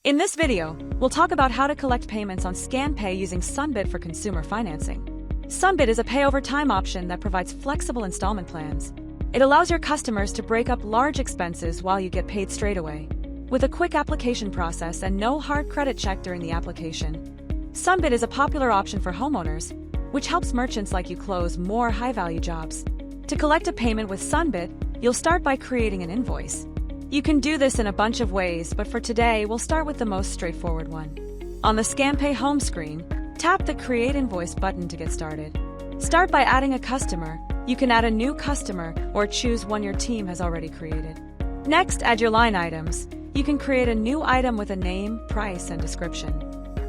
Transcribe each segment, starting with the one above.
In this video, we'll talk about how to collect payments on ScanPay using Sunbit for consumer financing. Sunbit is a pay-over-time option that provides flexible installment plans. It allows your customers to break up large expenses while you get paid straight away. With a quick application process and no hard credit check during the application, Sunbit is a popular option for homeowners, which helps merchants like you close more high-value jobs. To collect a payment with Sunbit, you'll start by creating an invoice. You can do this in a bunch of ways, but for today, we'll start with the most straightforward one. On the ScanPay home screen, tap the Create Invoice button to get started. Start by adding a customer. You can add a new customer or choose one your team has already created. Next, add your line items. You can create a new item with a name, price, and description.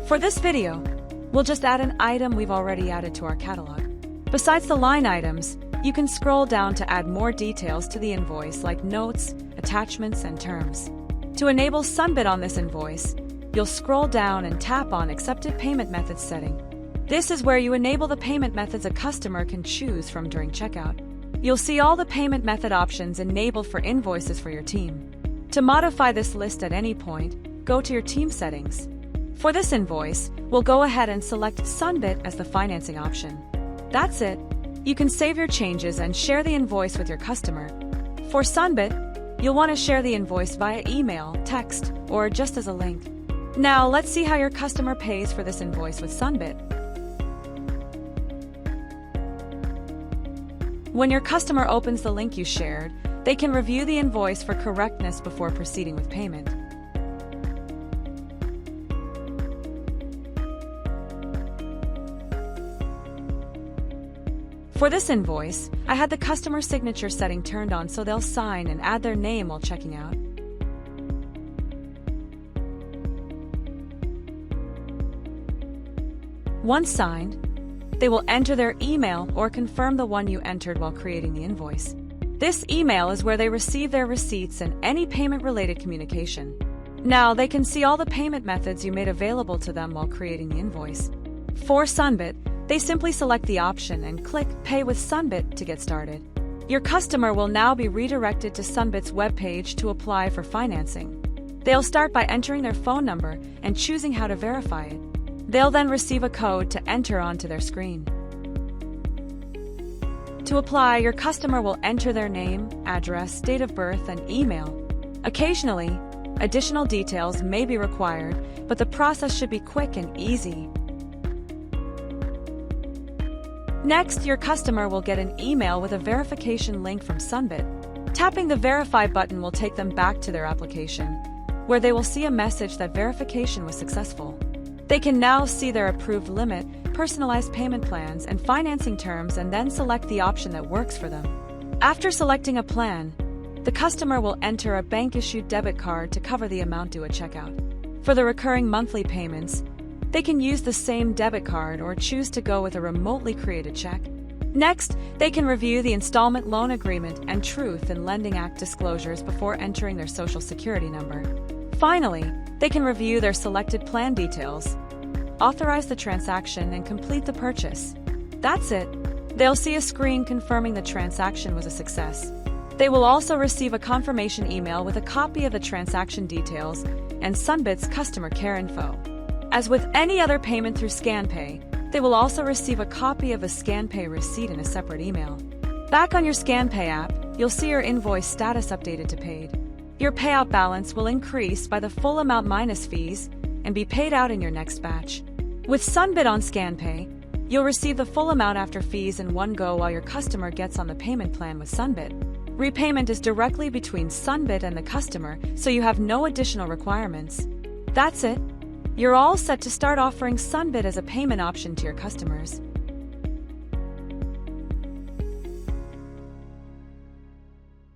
For this video, we'll just add an item we've already added to our catalog. Besides the line items, you can scroll down to add more details to the invoice like notes, attachments, and terms. To enable Sunbit on this invoice, you'll scroll down and tap on Accepted Payment Methods setting. This is where you enable the payment methods a customer can choose from during checkout. You'll see all the payment method options enabled for invoices for your team. To modify this list at any point, go to your team settings. For this invoice, we'll go ahead and select Sunbit as the financing option. That's it. You can save your changes and share the invoice with your customer. For Sunbit, you'll want to share the invoice via email, text, or just as a link. Now, let's see how your customer pays for this invoice with Sunbit. When your customer opens the link you shared, they can review the invoice for correctness before proceeding with payment. For this invoice, I had the customer signature setting turned on so they'll sign and add their name while checking out. Once signed, they will enter their email or confirm the one you entered while creating the invoice. This email is where they receive their receipts and any payment-related communication. Now they can see all the payment methods you made available to them while creating the invoice. For Sunbit, they simply select the option and click Pay with Sunbit to get started. Your customer will now be redirected to Sunbit's webpage to apply for financing. They'll start by entering their phone number and choosing how to verify it. They'll then receive a code to enter onto their screen. To apply, your customer will enter their name, address, date of birth, and email. Occasionally, additional details may be required, but the process should be quick and easy. Next, your customer will get an email with a verification link from Sunbit. Tapping the Verify button will take them back to their application, where they will see a message that verification was successful. They can now see their approved limit, personalized payment plans, and financing terms, and then select the option that works for them. After selecting a plan, the customer will enter a bank-issued debit card to cover the amount due at checkout. For the recurring monthly payments, they can use the same debit card or choose to go with a remotely created check. Next, they can review the installment loan agreement and Truth in Lending Act disclosures before entering their Social Security number. Finally, they can review their selected plan details, authorize the transaction, and complete the purchase. That's it. They'll see a screen confirming the transaction was a success. They will also receive a confirmation email with a copy of the transaction details and Sunbit's customer care info. As with any other payment through ScanPay, they will also receive a copy of a ScanPay receipt in a separate email. Back on your ScanPay app, you'll see your invoice status updated to paid. Your payout balance will increase by the full amount minus fees and be paid out in your next batch. With Sunbit on ScanPay, you'll receive the full amount after fees in one go while your customer gets on the payment plan with Sunbit. Repayment is directly between Sunbit and the customer, so you have no additional requirements. That's it. You're all set to start offering Sunbit as a payment option to your customers.